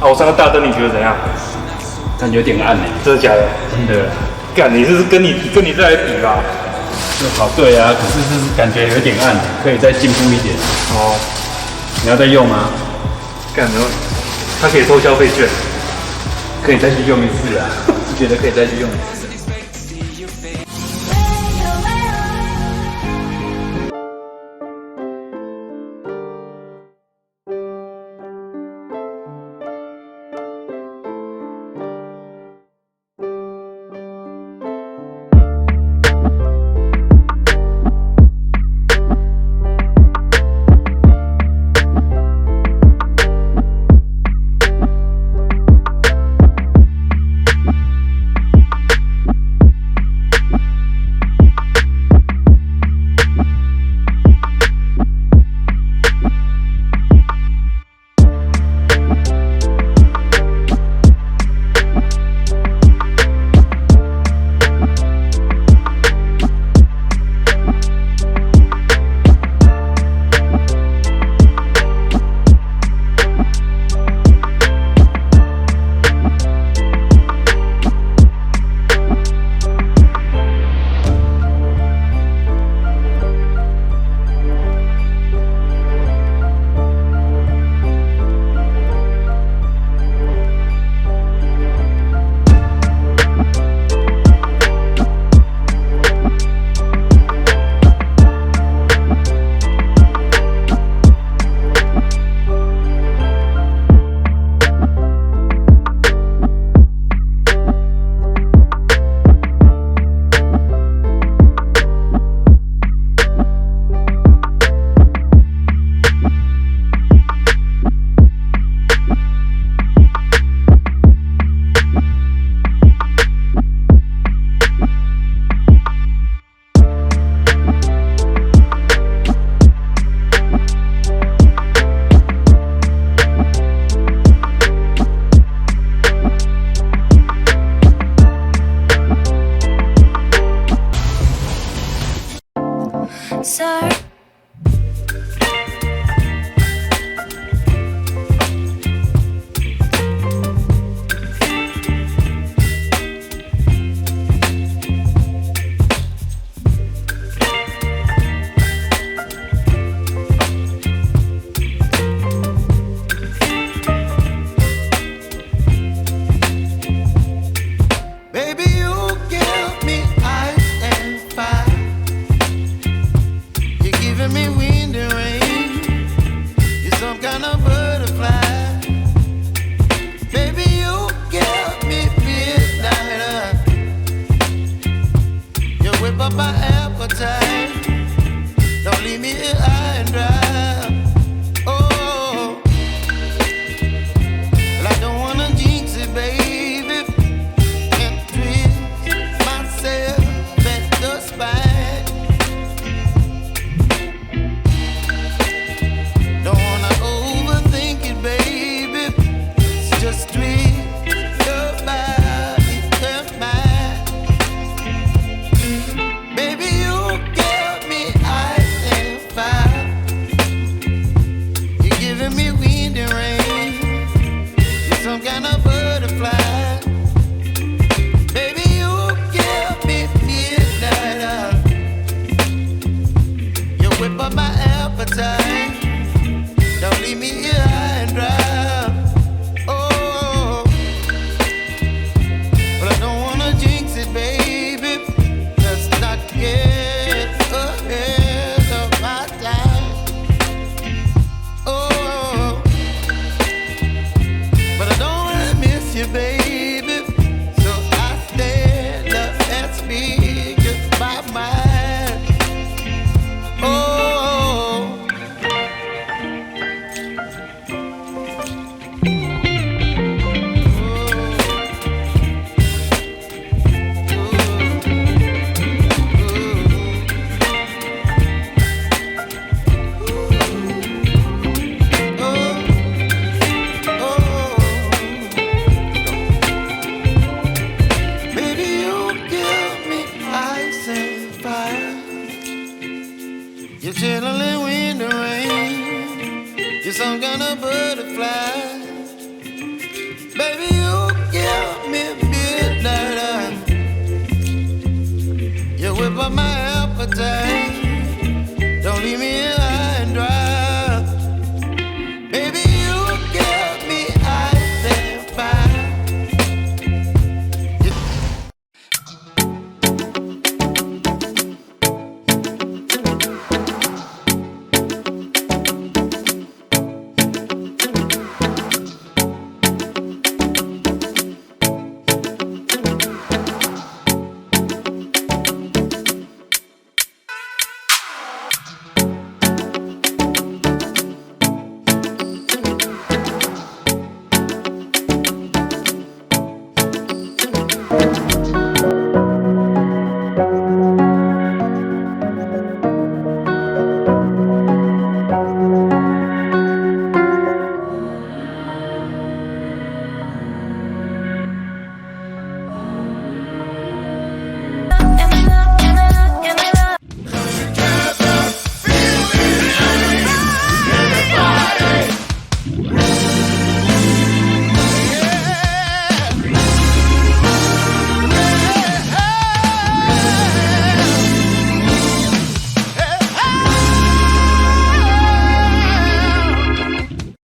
啊，我上个大灯你觉得怎样？感觉有点暗真的假的？真的。干，你是跟你再来比吧？就好对啊，可是感觉有点暗，可以再进步一点。哦，你要再用吗？干什么？他可以收消费券，可以再去用一次啊，觉得可以再去用一次。You're some kind of butterfly. day.